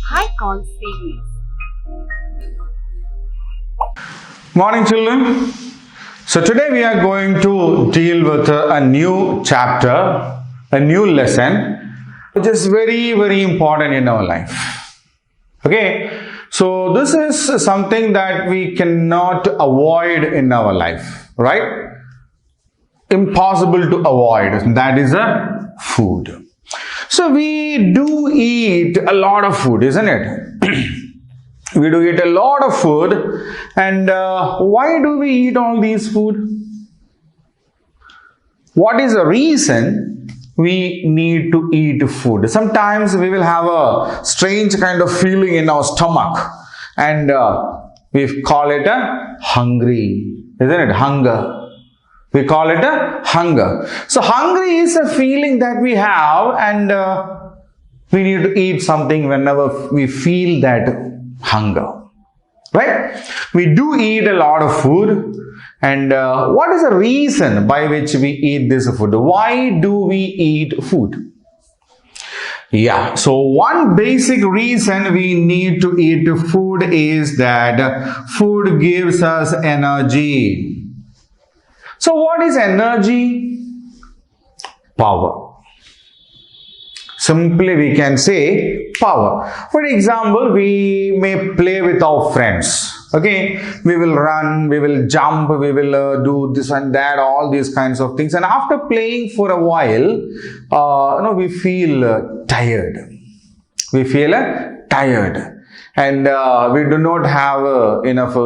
high call series. Morning children. So today we are going to deal with a new chapter, a new lesson which is very important in our life. Okay, so this is something that we cannot avoid in our life, right? Impossible to avoid, that is a food. So we do eat a lot of food, isn't it? We do eat a lot of food, and why do we eat all these food? What is the reason we need to eat food? Sometimes we will have a strange kind of feeling in our stomach, and we call it a hungry, isn't it? Hunger. We call it a hunger. So hungry is a feeling that we have, and we need to eat something whenever we feel that hunger, right? We do eat a lot of food, and what is the reason by which we eat this food? Why do we eat food? Yeah, so one basic reason we need to eat food is that food gives us energy. So what is energy? Power. Simply we can say power. For example, we may play with our friends. Okay, we will run, we will jump, we will do this and that, all these kinds of things. And after playing for a while, we feel tired. We feel tired. And we do not have enough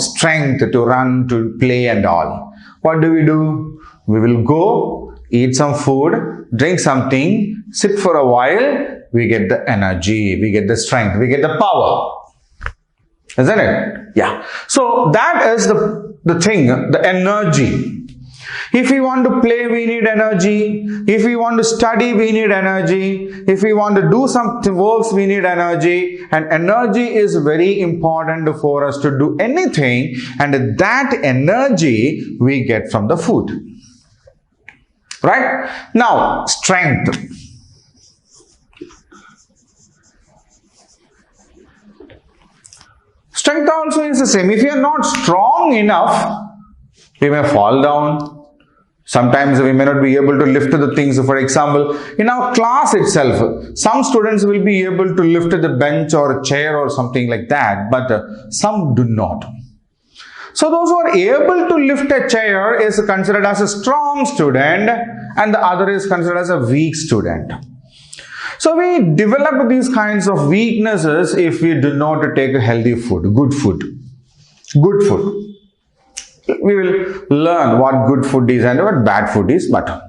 strength to run, to play and all. What do? We will go, eat some food, drink something, sit for a while, we get the energy, we get the strength, we get the power. Isn't it? Yeah. So that is the thing, the energy. If we want to play, we need energy. If we want to study, we need energy. If we want to do some works, we need energy. And energy is very important for us to do anything. And that energy we get from the food. Right? Now, strength. Strength also is the same. If you are not strong enough, we may fall down. Sometimes we may not be able to lift the things. For example, in our class itself, some students will be able to lift the bench or a chair or something like that, but some do not. So those who are able to lift a chair is considered as a strong student, and the other is considered as a weak student. So we develop these kinds of weaknesses if we do not take healthy food, good food. Good food. We will learn what good food is and what bad food is, but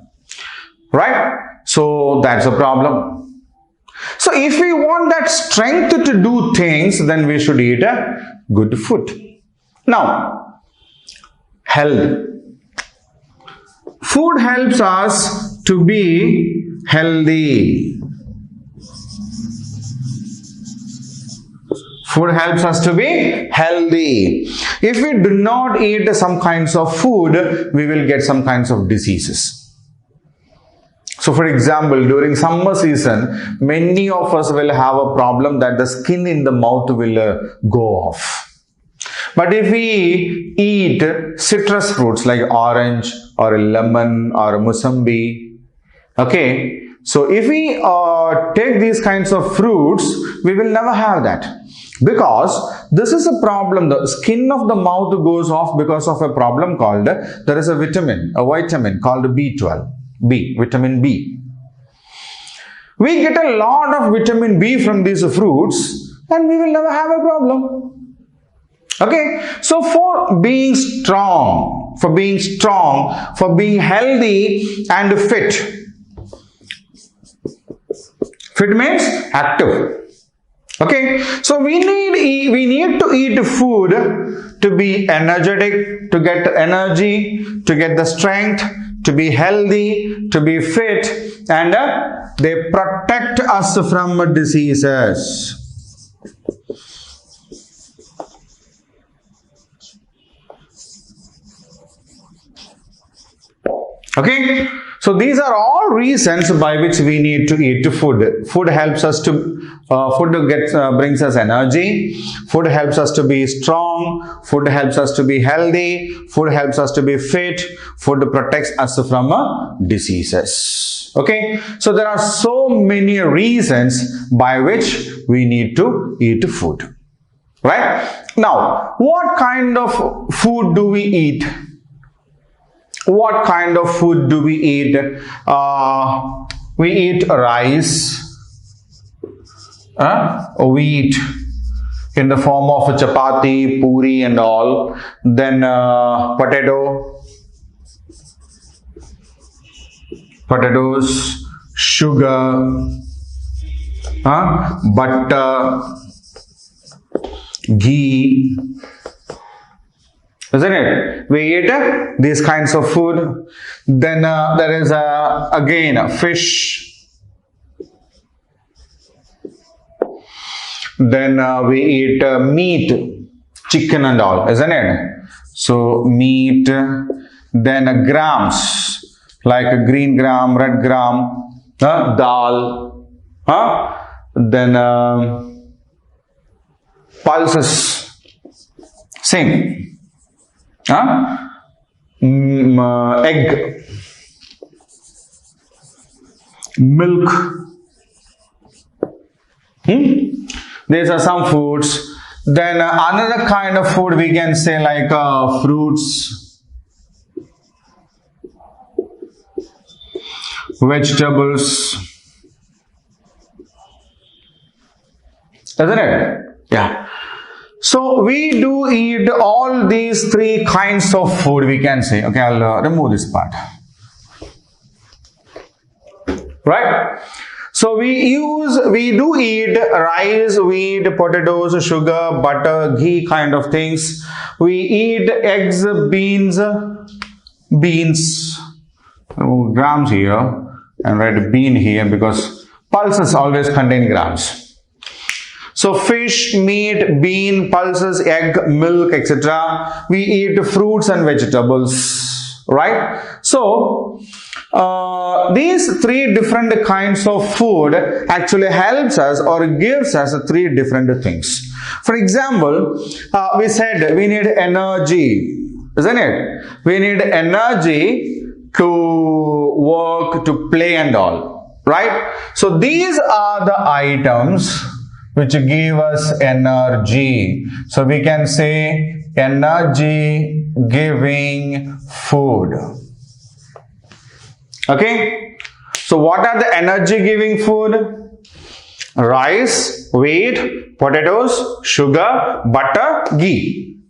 right? So that's a problem. So if we want that strength to do things, then we should eat a good food. Now, health. Food helps us to be healthy. Food helps us to be healthy. If we do not eat some kinds of food, we will get some kinds of diseases. So for example, during summer season, many of us will have a problem that the skin in the mouth will go off. But if we eat citrus fruits like orange or lemon or musambi, okay, so if we take these kinds of fruits, we will never have that. Because this is a problem, the skin of the mouth goes off because of a problem called, there is a vitamin called B12, vitamin B. We get a lot of vitamin B from these fruits and we will never have a problem. Okay, so for being strong, for being healthy and fit. Fit means active. Okay, so we need to eat food to be energetic, to get energy, to get the strength, to be healthy, to be fit, and they protect us from diseases. Okay, So these are all reasons by which we need to eat food. Food helps us to, brings us energy. Food helps us to be strong. Food helps us to be healthy. Food helps us to be fit. Food protects us from diseases. Okay. So there are so many reasons by which we need to eat food. Right? Now, what kind of food do we eat? What kind of food do we eat? We eat rice, wheat in the form of chapati, puri and all. Then potatoes, sugar, butter, ghee. Isn't it? We eat these kinds of food. Then there is again fish. Then we eat meat, chicken and all, isn't it? So meat, then grams, like green gram, red gram, dal, then pulses, same. Egg, milk. These are some foods. Then another kind of food we can say like fruits, vegetables. Isn't it? Yeah. So we do eat all these three kinds of food, we can say. Okay, I'll remove this part. Right? So we do eat rice, wheat, potatoes, sugar, butter, ghee kind of things. We eat eggs, beans, grams here, and write bean here because pulses always contain grams. So fish, meat, bean, pulses, egg, milk, etc. We eat fruits and vegetables, right? So these three different kinds of food actually helps us or gives us three different things. For example, we said we need energy, isn't it? We need energy to work, to play and all, right? So these are the items which give us energy. So we can say energy giving food. Okay. So what are the energy giving food? Rice, wheat, potatoes, sugar, butter, ghee.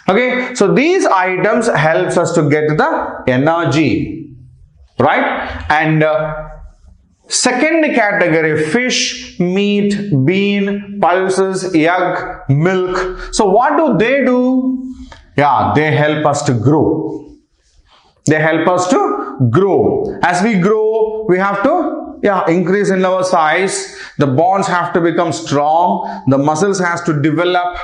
Okay. So these items helps us to get the energy. Right. And second category, fish, meat, bean, pulses, egg, milk. So what do? Yeah, they help us to grow. They help us to grow. As we grow, we have to increase in our size. The bones have to become strong. The muscles has to develop.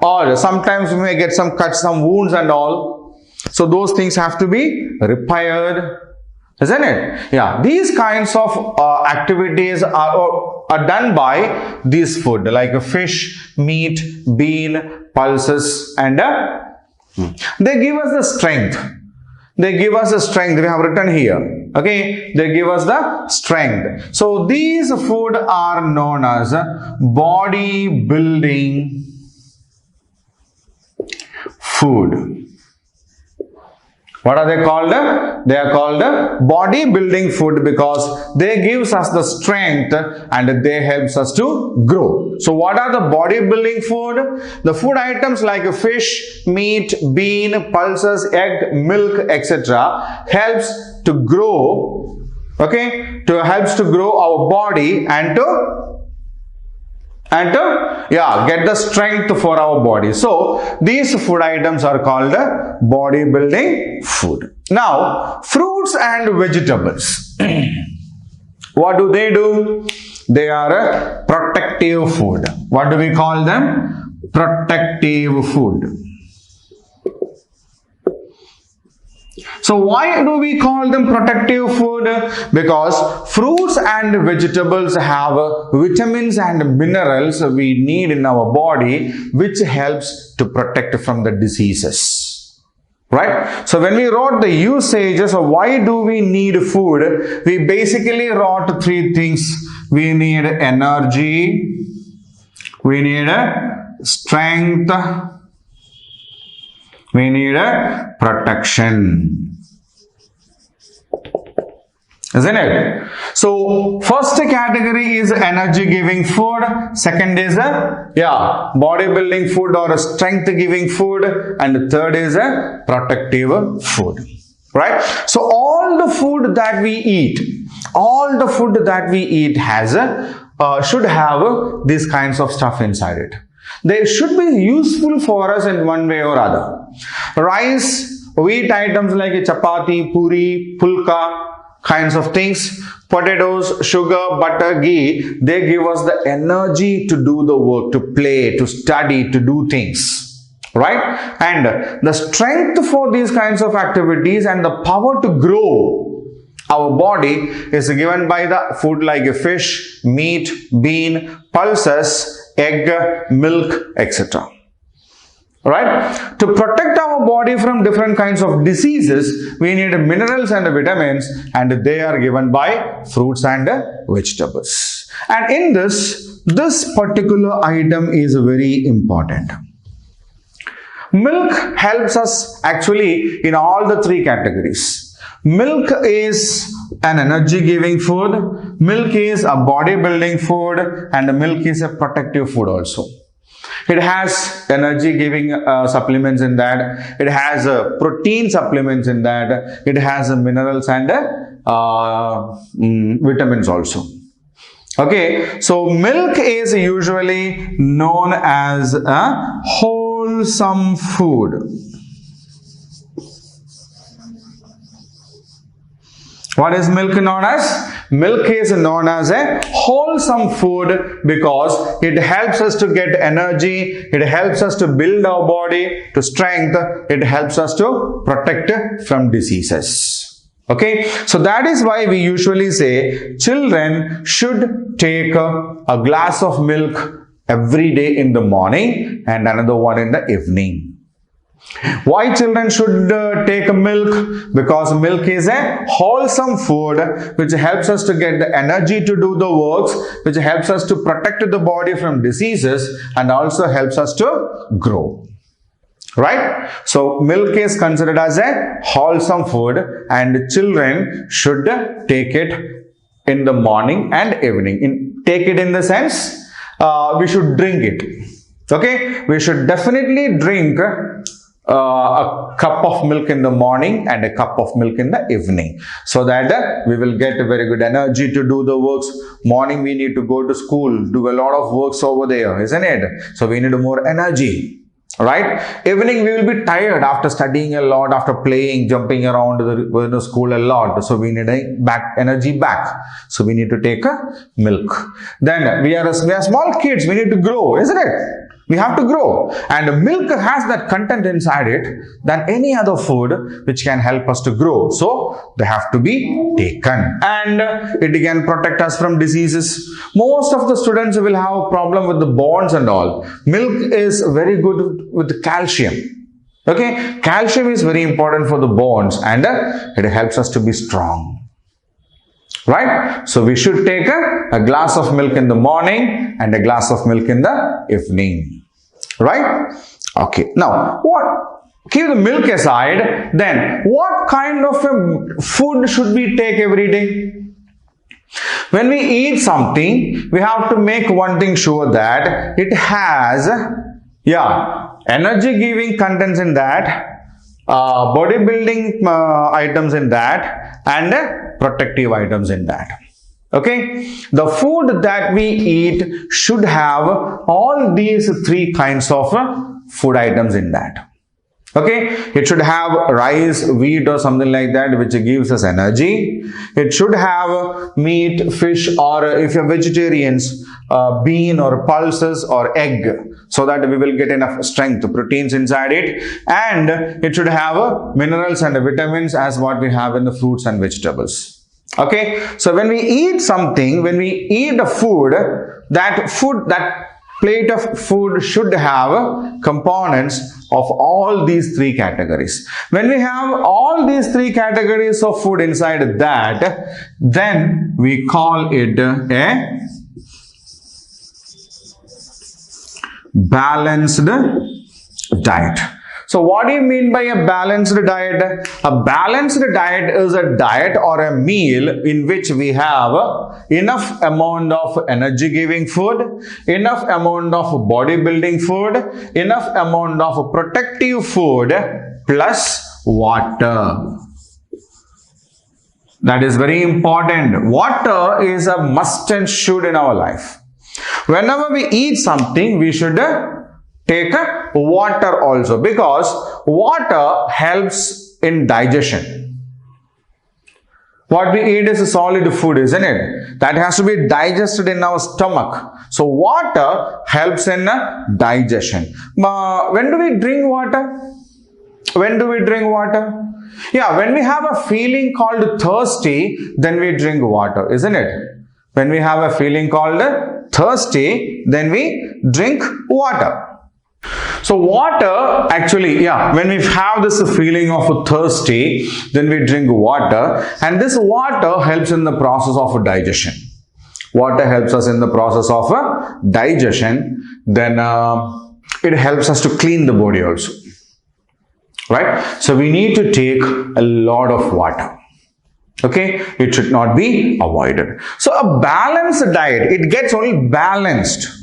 Or sometimes we may get some cuts, some wounds and all. So those things have to be repaired. Isn't it? Yeah, these kinds of activities are done by this food like fish, meat, bean, pulses and they give us the strength. They give us the strength. We have written here. Okay, they give us the strength. So these food are known as body building food. What are they called? They are called body building food because they gives us the strength and they helps us to grow. So what are the body building food? The food items like fish, meat, bean, pulses, egg, milk, etc. helps to grow. Okay, helps to grow our body and to get the strength for our body. So these food items are called bodybuilding food. Now fruits and vegetables. What do? They are a protective food. What do we call them? Protective food. So why do we call them protective food? Because fruits and vegetables have vitamins and minerals we need in our body, which helps to protect from the diseases. Right? So when we wrote the usages of why do we need food, we basically wrote three things. We need energy, we need strength, we need protection. Isn't it? So first category is energy giving food, second is bodybuilding food or strength giving food, and the third is protective food. Right? So all the food that we eat has should have these kinds of stuff inside it. They should be useful for us in one way or other. Rice, wheat items like chapati, puri, pulka, kinds of things, potatoes, sugar, butter, ghee, they give us the energy to do the work, to play, to study, to do things, right? And the strength for these kinds of activities and the power to grow our body is given by the food like fish, meat, bean, pulses, egg, milk, etc. Right? To protect our body from different kinds of diseases, we need minerals and vitamins, and they are given by fruits and vegetables. And in this particular item is very important. Milk helps us actually in all the three categories. Milk is an energy giving food, milk is a bodybuilding food, and milk is a protective food also. It has energy giving supplements in that, it has protein supplements in that, it has minerals and vitamins also. Okay, so milk is usually known as a wholesome food. What is milk known as? Milk is known as a wholesome food because it helps us to get energy, it helps us to build our body to strength, it helps us to protect from diseases. Okay, so that is why we usually say children should take a glass of milk every day in the morning and another one in the evening. Why children should take milk? Because milk is a wholesome food which helps us to get the energy to do the works, which helps us to protect the body from diseases and also helps us to grow. Right? So milk is considered as a wholesome food and children should take it in the morning and evening. Take it in the sense we should drink it. Okay? We should definitely drink a cup of milk in the morning and a cup of milk in the evening, so that we will get very good energy to do the works. Morning we need to go to school, do a lot of works over there, isn't it? So we need more energy, right? Evening we will be tired after studying a lot, after playing, jumping around the school a lot, so we need energy back. So we need to take milk. Then we are small kids, we need to grow, isn't it? We have to grow, and milk has that content inside it than any other food which can help us to grow. So they have to be taken, and it can protect us from diseases. Most of the students will have a problem with the bones and all. Milk is very good with calcium. Okay, calcium is very important for the bones and it helps us to be strong. Right? So we should take a glass of milk in the morning and a glass of milk in the evening. Right? Okay. Now, keep the milk aside, then what kind of a food should we take every day? When we eat something, we have to make one thing sure that it has, energy giving contents in that, bodybuilding items in that, and protective items in that. Okay, the food that we eat should have all these three kinds of food items in that. Okay, it should have rice, wheat or something like that which gives us energy. It should have meat, fish, or if you're vegetarians, bean or pulses or egg, so that we will get enough strength, proteins inside it. And it should have minerals and vitamins as what we have in the fruits and vegetables. Okay, so when we eat something, when we eat a food, that plate of food should have components of all these three categories. When we have all these three categories of food inside that, then we call it a balanced diet. So what do you mean by a balanced diet? A balanced diet is a diet or a meal in which we have enough amount of energy giving food, enough amount of bodybuilding food, enough amount of protective food, plus water. That is very important. Water is a must and should in our life. Whenever we eat something, we should take water also, because water helps in digestion. What we eat is a solid food, isn't it? That has to be digested in our stomach. So water helps in digestion. When do we drink water? When do we drink water? Yeah, when we have a feeling called thirsty, then we drink water, isn't it? When we have a feeling called thirsty, then we drink water. So water actually, when we have this feeling of thirsty, then we drink water, and this water helps in the process of digestion. Water helps us in the process of digestion. Then it helps us to clean the body also. Right? So we need to take a lot of water. Okay? It should not be avoided. So a balanced diet, it gets only balanced.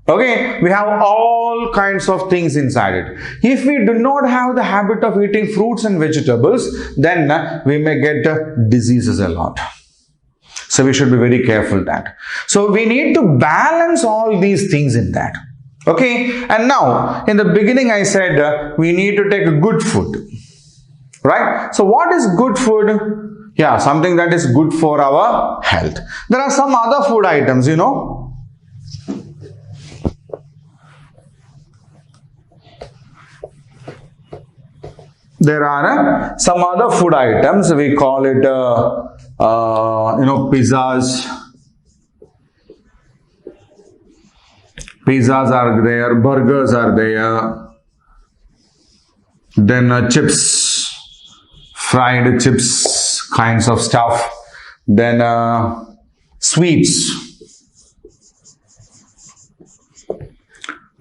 Okay, we have all kinds of things inside it. If we do not have the habit of eating fruits and vegetables, then we may get diseases a lot. So we should be very careful that. So we need to balance all these things in that. Okay, and now in the beginning I said we need to take good food. Right? So what is good food? Yeah, something that is good for our health. There are some other food items, you know. There are some other food items, we call it, pizzas. Pizzas are there, burgers are there, then chips, fried chips, kinds of stuff, then sweets,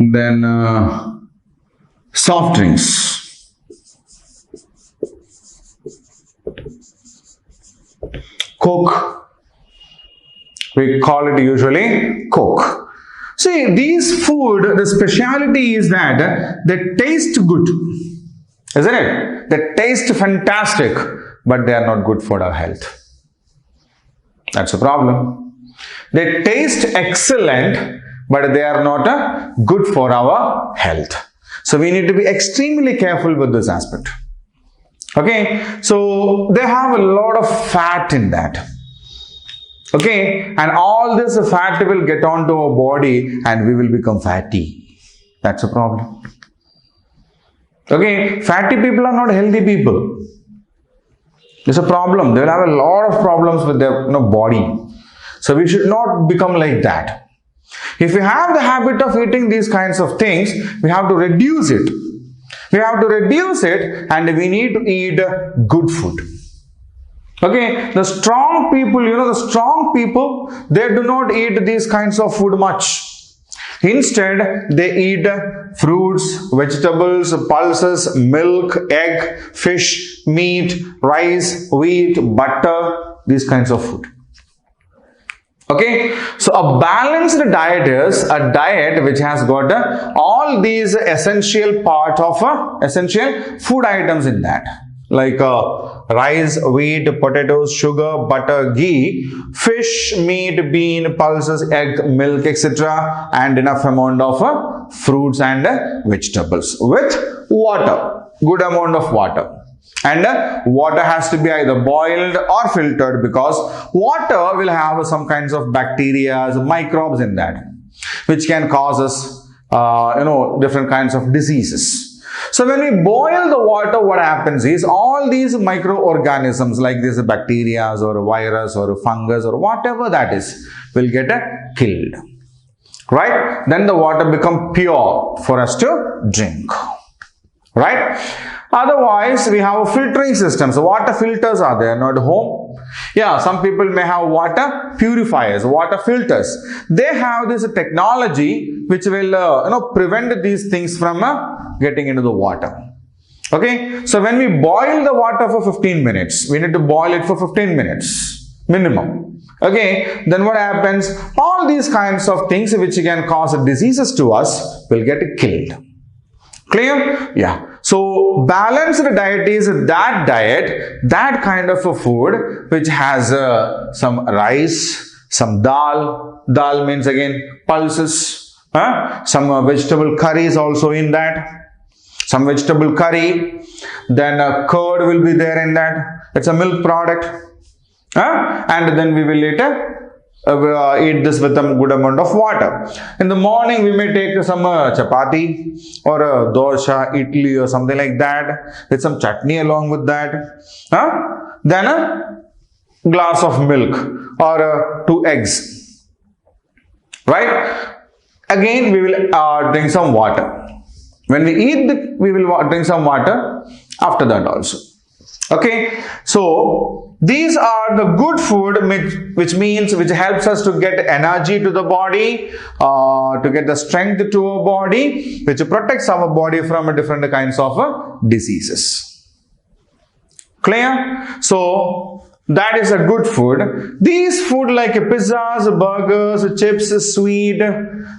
then soft drinks. Coke, we call it usually Coke. See, these food, the speciality is that they taste good, isn't it? They taste fantastic, but they are not good for our health. That's a problem. They taste excellent, but they are not good for our health. So we need to be extremely careful with this aspect. Okay, so they have a lot of fat in that. Okay, and all this fat will get onto our body and we will become fatty. That's a problem. Okay, fatty people are not healthy people. It's a problem. They will have a lot of problems with their body. So we should not become like that. If we have the habit of eating these kinds of things, we have to reduce it. We have to reduce it, and we need to eat good food. Okay, the strong people, they do not eat these kinds of food much. Instead, they eat fruits, vegetables, pulses, milk, egg, fish, meat, rice, wheat, butter, these kinds of food. Okay, so a balanced diet is a diet which has got all these essential part of essential food items in that, like rice, wheat, potatoes, sugar, butter, ghee, fish, meat, bean, pulses, egg, milk, etc., and enough amount of fruits and vegetables with water. good amount of water. And water has to be either boiled or filtered, because water will have some kinds of bacteria, microbes in that, which can cause us, different kinds of diseases. So when we boil the water, what happens is all these microorganisms like this bacteria or a virus or a fungus or whatever that is will get killed. Right? Then the water become pure for us to drink. Right? Otherwise, we have a filtering system. So water filters are there, not at home. Yeah, some people may have water purifiers, water filters. They have this technology which will, prevent these things from getting into the water. Okay, so when we boil the water for 15 minutes, we need to boil it for 15 minutes minimum. Okay, then what happens? All these kinds of things which can cause diseases to us will get killed. Clear? Yeah. So balanced diet is that diet, that kind of a food which has some rice, some dal. Dal means again pulses. Some vegetable curry is also in that. Some vegetable curry. Then curd will be there in that. It's a milk product. And then we will eat this with a good amount of water. In the morning, we may take some chapati or a dosha, idli or something like that with some chutney along with that. Then a glass of milk or 2 eggs. Right? Again, we will drink some water. When we eat, we will drink some water after that also. Okay, so these are the good food, which helps us to get energy to the body, to get the strength to our body, which protects our body from different kinds of diseases. Clear? So that is a good food. These food like pizzas, burgers, chips, sweet,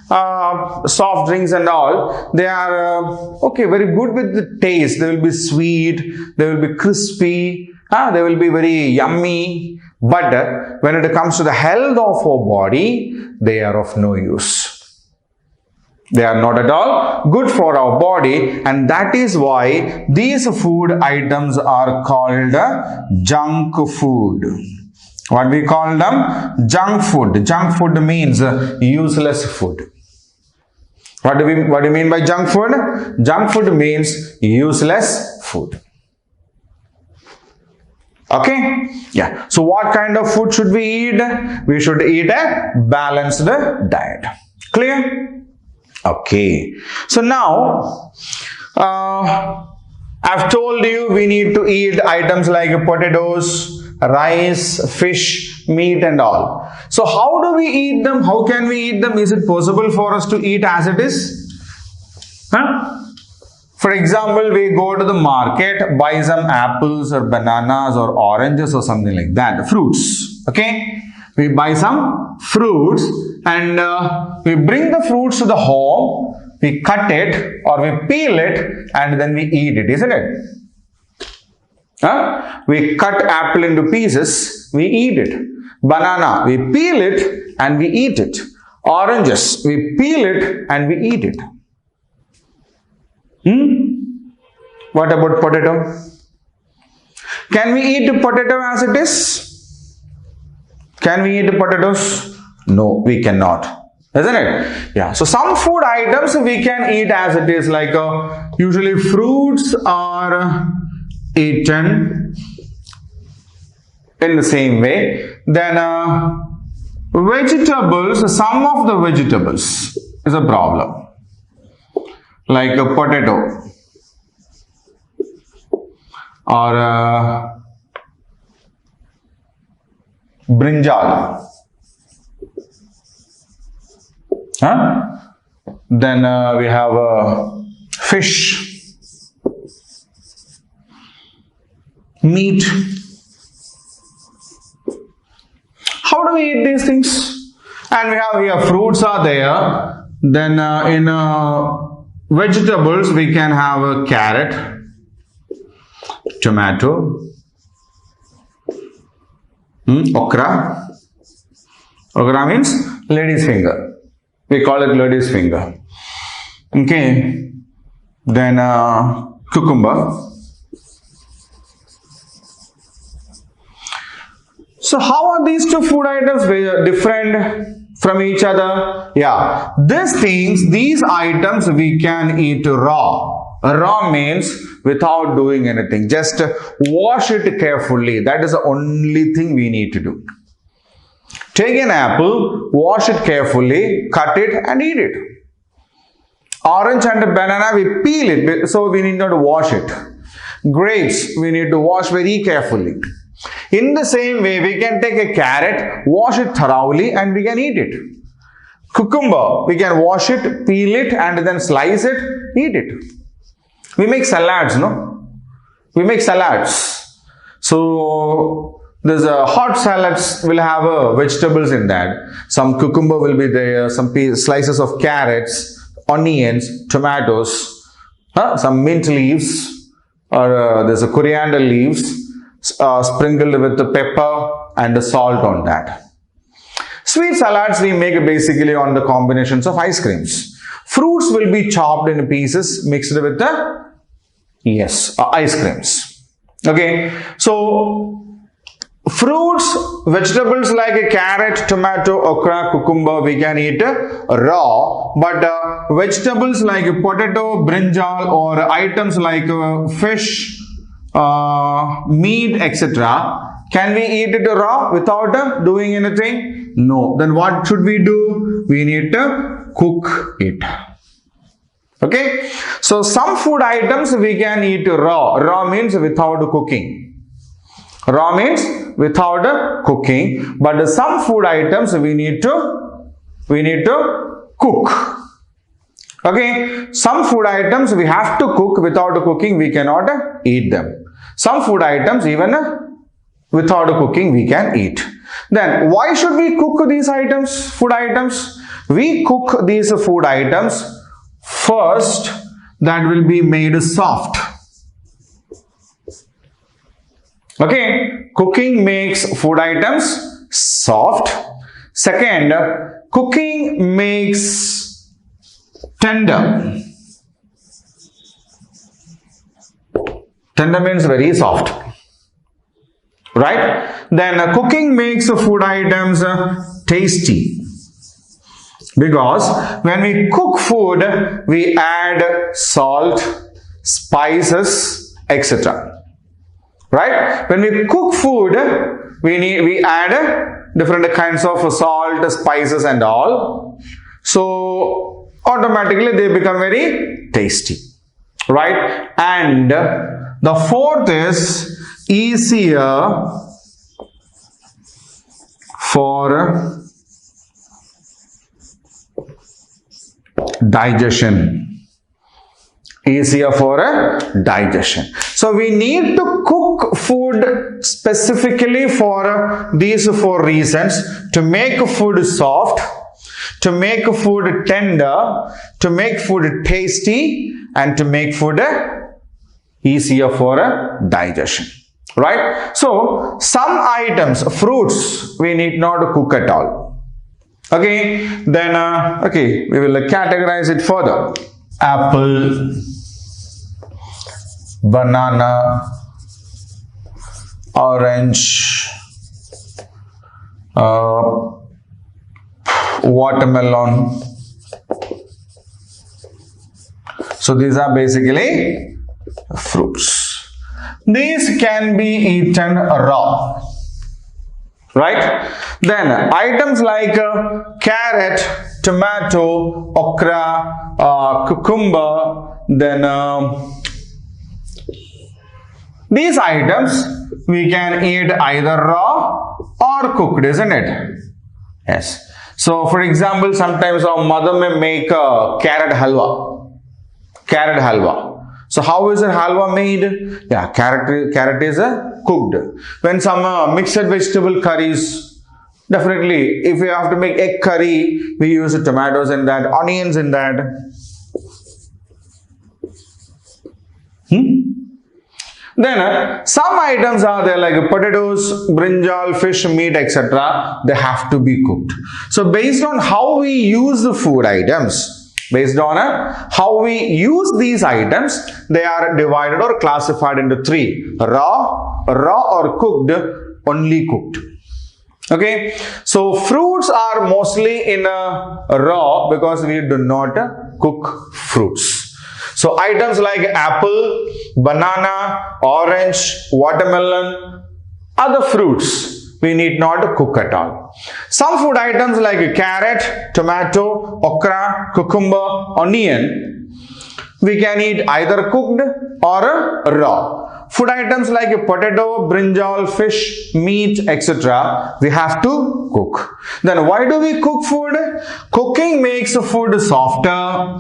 soft drinks and all, they are very good with the taste. They will be sweet, they will be crispy, they will be very yummy. But when it comes to the health of our body, they are of no use. They are not at all good for our body, and that is why these food items are called junk food. What we call them? Junk food. Junk food means useless food. What do you mean by junk food? Junk food means useless food. Okay? Yeah. So what kind of food should we eat? We should eat a balanced diet. Clear? Okay. So now, I've told you we need to eat items like potatoes, rice, fish, meat and all. So how do we eat them? How can we eat them? Is it possible for us to eat as it is? For example, we go to the market, buy some apples or bananas or oranges or something like that, fruits. Okay? We buy some fruits and we bring the fruits to the home, we cut it or we peel it and then we eat it, isn't it? We cut apple into pieces, we eat it. Banana, we peel it and we eat it. Oranges, we peel it and we eat it. What about potato? Can we eat potato as it is? Can we eat potatoes? No, we cannot. Isn't it? Yeah. So some food items we can eat as it is, like usually fruits are eaten in the same way. Then vegetables, some of the vegetables is a problem. Like a potato or brinjal. Then we have fish, meat. How do we eat these things? And we have here fruits are there. Then in vegetables we can have a carrot, tomato, okra. Okra means lady's finger. We call it lady's finger. Okay. Then cucumber. So how are these two food items very different from each other? Yeah, these items we can eat raw. Raw means without doing anything. Just wash it carefully. That is the only thing we need to do. Take an apple, wash it carefully, cut it and eat it. Orange and banana, we peel it, so we need not to wash it. Grapes, we need to wash very carefully. In the same way, we can take a carrot, wash it thoroughly and we can eat it. Cucumber, we can wash it, peel it and then slice it, eat it. We make salads, no? We make salads. So, there's a hot salads will have vegetables in that. Some cucumber will be there, some slices of carrots, onions, tomatoes, some mint leaves, or there's a coriander leaves, sprinkled with the pepper and the salt on that. Sweet salads we make basically on the combinations of ice creams. Fruits will be chopped in pieces mixed with the ice creams. Okay, so fruits, vegetables like a carrot, tomato, okra, cucumber we can eat raw, but vegetables like potato, brinjal or items like fish, meat, etc. Can we eat it raw without doing anything? No. Then what should we do? We need to cook it. Okay. So some food items we can eat raw. Raw means without cooking. Raw means without cooking. But some food items we need to cook. Okay. Some food items we have to cook. Without cooking we cannot eat them. Some food items even without cooking we can eat. Then why should we cook these food items? We cook these food items first that will be made soft. Okay, cooking makes food items soft. Second, cooking makes tender. Tender means very soft. Right? Then cooking makes food items tasty. Because when we cook food, we add salt, spices, etc. Right? When we cook food, we add different kinds of salt, spices and all. So automatically they become very tasty. Right? And the fourth is easier for digestion. Easier for digestion. So we need to cook food specifically for these four reasons: to make food soft, to make food tender, to make food tasty, and to make food easier for digestion. Right? So some items, fruits, we need not cook at all. Okay, then we will categorize it further. Apple, banana, orange, watermelon. So these are basically fruits. These can be eaten raw. Right? Then items like carrot, tomato, okra, cucumber, then these items we can eat either raw or cooked, isn't it? Yes. So for example, sometimes our mother may make carrot halwa. Carrot halwa. So how is a halwa made? Yeah, carrot is cooked. When some mixed vegetable curries, definitely if we have to make egg curry, we use tomatoes in that, onions in that. Then some items are there like potatoes, brinjal, fish, meat, etc. They have to be cooked. So based on how we use the food items, Based on how we use these items, they are divided or classified into three: raw, or cooked, only cooked. Okay, so fruits are mostly in raw because we do not cook fruits. So items like apple, banana, orange, watermelon, other fruits, we need not cook at all. Some food items like carrot, tomato, okra, cucumber, onion, we can eat either cooked or raw. Food items like potato, brinjal, fish, meat, etc., we have to cook. Then why do we cook food? Cooking makes food softer.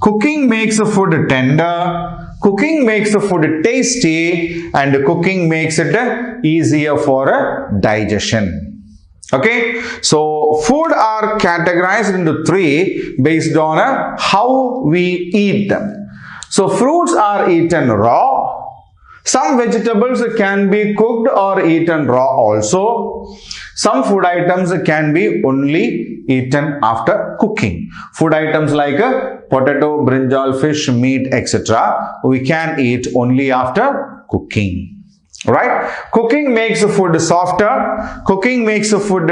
Cooking makes food tender. Cooking makes food tasty, and cooking makes it easier for digestion. Okay, so food are categorized into three based on how we eat them. So fruits are eaten raw. Some vegetables can be cooked or eaten raw also. Some food items can be only eaten after cooking. Food items like potato, brinjal, fish, meat, etc., we can eat only after cooking. Right? Cooking makes food softer. Cooking food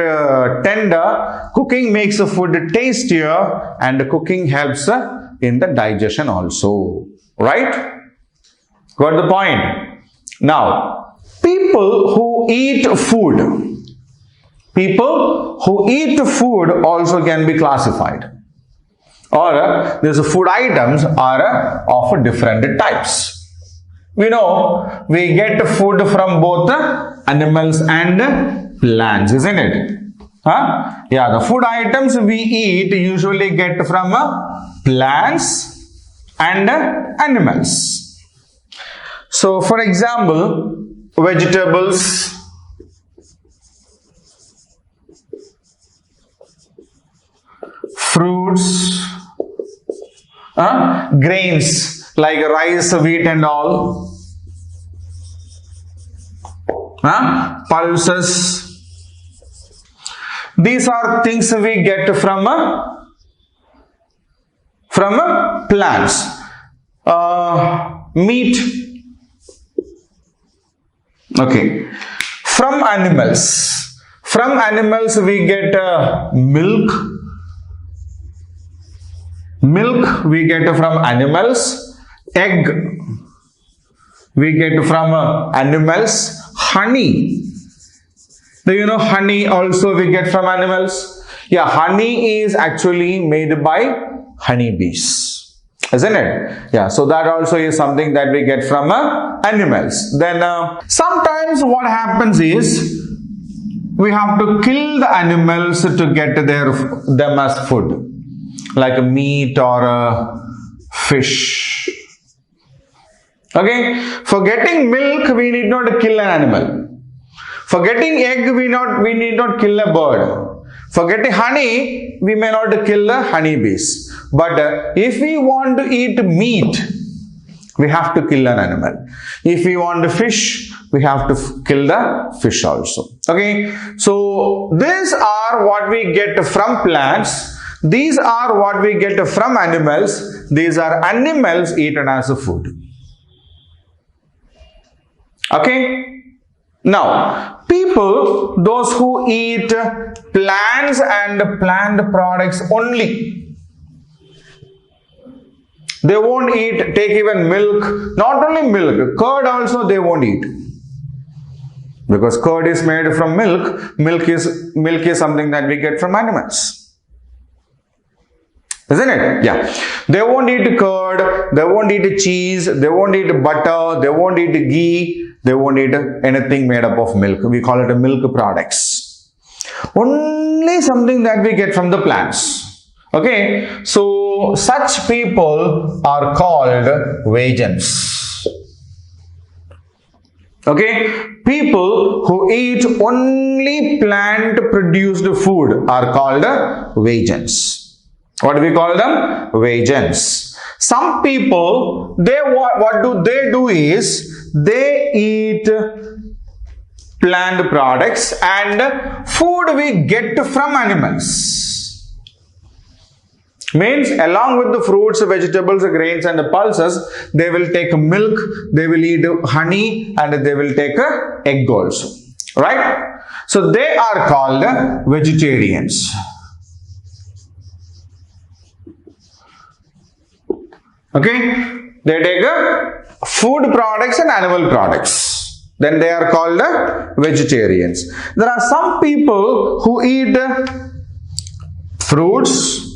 tender. Cooking makes food tastier, and cooking helps in the digestion also. Right? Got the point? Now, people who eat food also can be classified. Or these food items are of different types. We know we get food from both animals and plants, isn't it? Yeah, the food items we eat usually get from plants and animals. So, for example, vegetables, fruits, grains like rice, wheat and all, pulses. These are things we get from plants. Meat, okay. From animals we get milk. Milk we get from animals. Egg we get from animals. Honey, do you know honey also we get from animals? Yeah, honey is actually made by honeybees, isn't it? Yeah, so that also is something that we get from animals. Then sometimes what happens is we have to kill the animals to get them as food, like meat or fish. Okay, for getting milk we need not kill an animal. For getting egg we need not kill a bird. For getting honey we may not kill the honeybees. But if we want to eat meat, we have to kill an animal. If we want fish, we have to kill the fish also. Okay, so these are what we get from plants. These are what we get from animals. These are animals eaten as a food. Okay, now people, those who eat plants and plant products only, they won't take even milk. Not only milk, curd also they won't eat, because curd is made from milk. Milk is something that we get from animals, isn't it? Yeah, they won't eat curd, they won't eat cheese, they won't eat butter, they won't eat ghee, they won't eat anything made up of milk. We call it milk products. Only something that we get from the plants. Okay, so such people are called vegans. Okay, people who eat only plant produced food are called vegans. What do we call them? Vegans. Some people, what do they do is they eat plant products and food we get from animals. Means along with the fruits, vegetables, grains and the pulses, they will take milk, they will eat honey and they will take egg also. Right? So they are called vegetarians. Okay? They take food products and animal products. Then they are called vegetarians. There are some people who eat fruits,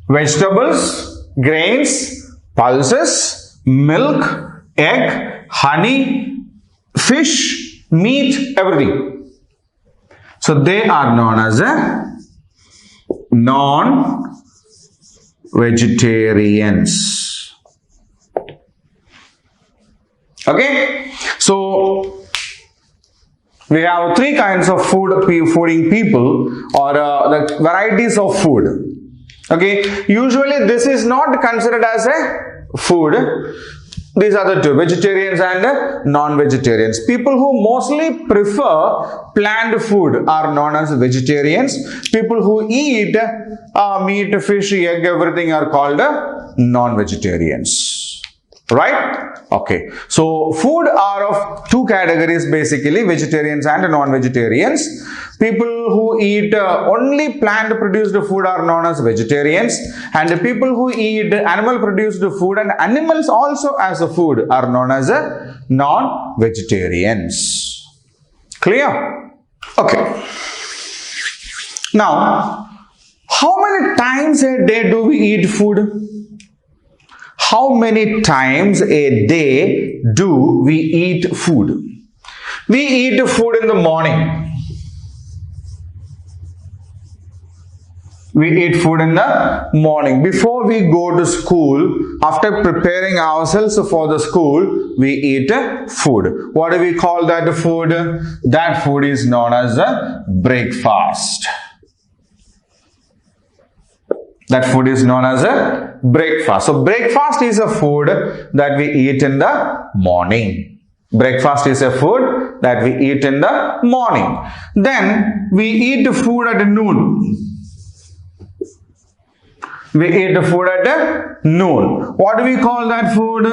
vegetables, grains, pulses, milk, egg, honey, fish, meat, everything. So they are known as non-vegetarians. Okay, so we have three kinds of fooding people, or the varieties of food. Okay, usually this is not considered as a food. These are the two, vegetarians and non-vegetarians. People who mostly prefer plant food are known as vegetarians. People who eat meat, fish, egg, everything are called non-vegetarians. Right? Okay. So food are of two categories basically, vegetarians and non-vegetarians. People who eat only plant produced food are known as vegetarians, and the people who eat animal produced food and animals also as a food are known as non-vegetarians. Clear? Okay. Now, how many times a day do we eat food? How many times a day do we eat food? We eat food in the morning. We eat food in the morning. Before we go to school, after preparing ourselves for the school, we eat food. What do we call that food? That food is known as a breakfast. That food is known as a breakfast. So breakfast is a food that we eat in the morning. Breakfast is a food that we eat in the morning. Then we eat food at noon. We eat food at noon. What do we call that food?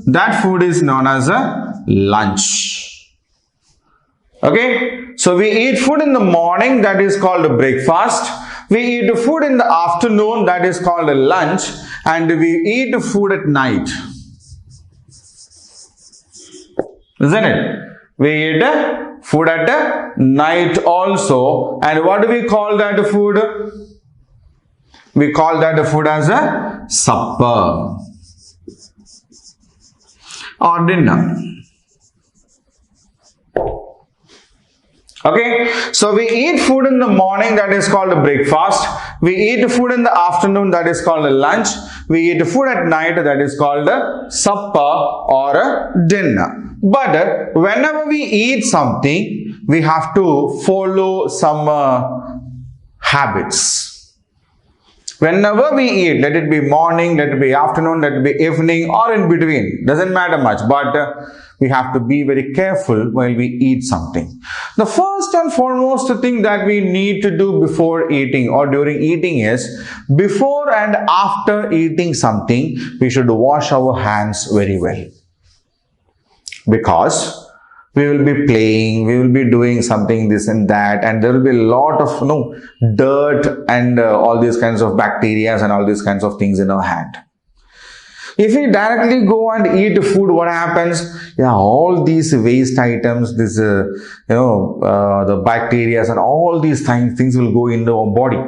That food is known as a lunch. Okay. So we eat food in the morning, that is called breakfast. We eat food in the afternoon, that is called lunch, and we eat food at night. Isn't it? We eat food at night also. And what do we call that food? We call that food as a supper or dinner. Okay, so we eat food in the morning, that is called breakfast. We eat food in the afternoon, that is called lunch. We eat food at night, that is called supper or dinner. But whenever we eat something, we have to follow some habits. Whenever we eat, let it be morning, let it be afternoon, let it be evening, or in between, doesn't matter much, but we have to be very careful while we eat something. The first and foremost thing that we need to do before eating or during eating is, before and after eating something, we should wash our hands very well. Because we will be playing, we will be doing something, this and that, and there will be a lot of dirt and all these kinds of bacteria and all these kinds of things in our hand. If we directly go and eat food, what happens? Yeah, all these waste items, this the bacteria and all these things will go into our body.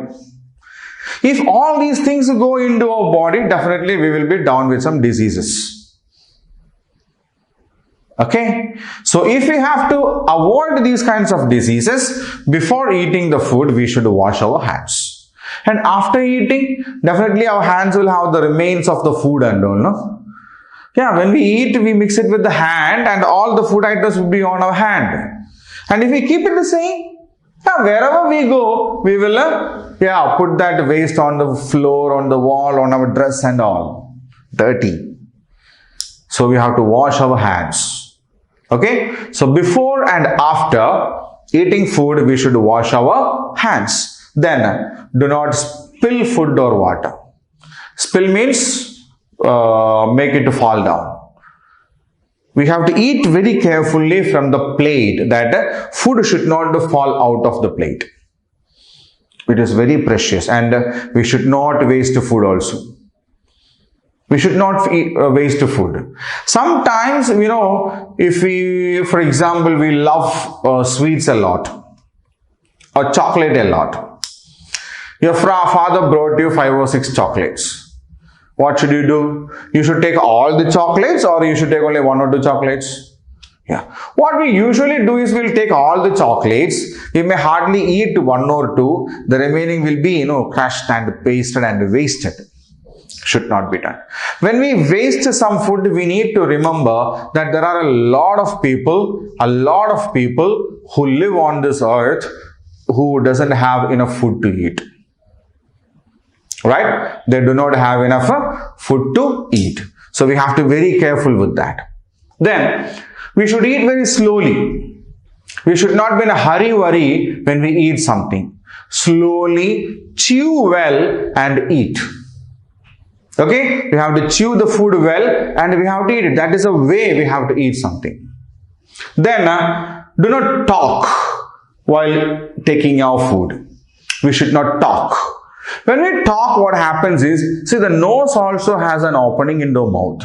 If all these things go into our body, definitely we will be down with some diseases. Okay, so if we have to avoid these kinds of diseases, before eating the food, we should wash our hands. And after eating, definitely our hands will have the remains of the food and all, no? Yeah, when we eat, we mix it with the hand and all the food items will be on our hand. And if we keep it the same, wherever we go, we will put that waste on the floor, on the wall, on our dress and all. Dirty. So we have to wash our hands. Okay, so before and after eating food, we should wash our hands. Then do not spill food or water. Spill means make it to fall down. We have to eat very carefully from the plate, that food should not fall out of the plate. It is very precious, and we should not waste food also. We should not waste food. Sometimes, if we, for example, we love sweets a lot or chocolate a lot. Your father brought you 5 or 6 chocolates. What should you do? You should take all the chocolates, or you should take only 1 or 2 chocolates? Yeah. What we usually do is we'll take all the chocolates. We may hardly eat 1 or 2. The remaining will be, crushed and pasted and wasted. Should not be done. When we waste some food, we need to remember that there are a lot of people who live on this earth who doesn't have enough food to eat. Right? They do not have enough food to eat. So we have to be very careful with that. Then we should eat very slowly. We should not be in a hurry when we eat something. Slowly chew well and eat. Okay? We have to chew the food well and we have to eat it. That is the way we have to eat something. Then do not talk while taking our food. We should not talk. When we talk, what happens is, see, the nose also has an opening in the mouth.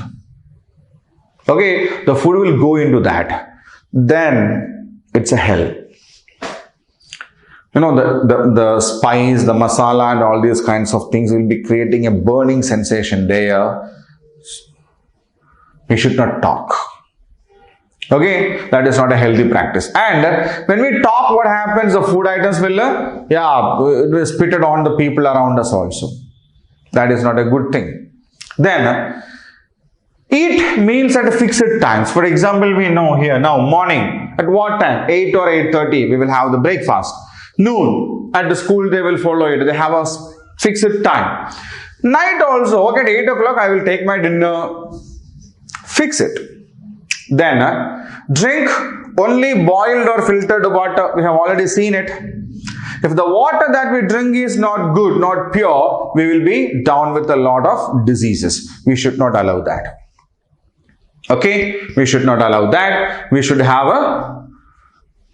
Okay, the food will go into that. Then it's a hell. The spice, the masala and all these kinds of things will be creating a burning sensation there. We should not talk. Okay, that is not a healthy practice. And when we talk, what happens? The food items will, it will spit it on the people around us also. That is not a good thing. Then, eat meals at fixed times. For example, we know here now, morning, at what time? 8 or 8:30, we will have the breakfast. Noon, at the school they will follow it. They have a fixed time. Night also, okay, at 8 o'clock, I will take my dinner. Fix it. Then, drink only boiled or filtered water. We have already seen it. If the water that we drink is not good, not pure, we will be down with a lot of diseases. We should not allow that. Okay? We should not allow that. We should have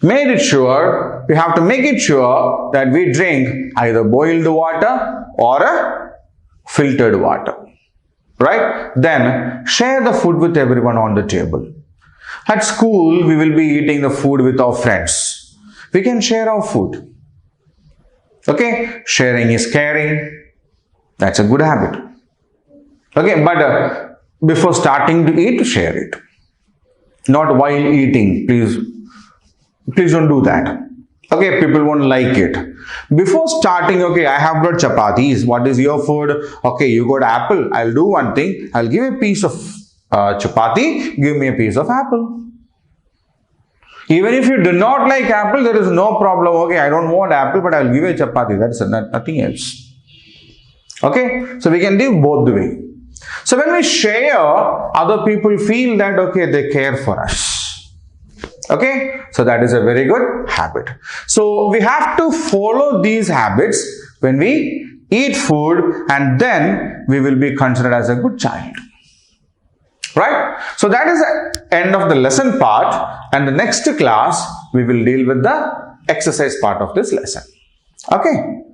we have to make it sure that we drink either boiled water or filtered water. Right? Then, share the food with everyone on the table. At school, we will be eating the food with our friends. We can share our food. Okay? Sharing is caring. That's a good habit. Okay? But before starting to eat, share it. Not while eating. Please don't do that. Okay? People won't like it. Before starting, okay, I have got chapatis. What is your food? Okay, you got apple. I'll do one thing. I'll give a piece of chapati, give me a piece of apple. Even if you do not like apple, there is no problem. Okay, I don't want apple, but I'll give you a chapati. That's nothing else. Okay, so we can do both the way. So when we share, other people feel that, okay, they care for us. Okay, so that is a very good habit. So we have to follow these habits when we eat food, and then we will be considered as a good child. Right? So that is the end of the lesson part, and the next class we will deal with the exercise part of this lesson. Okay?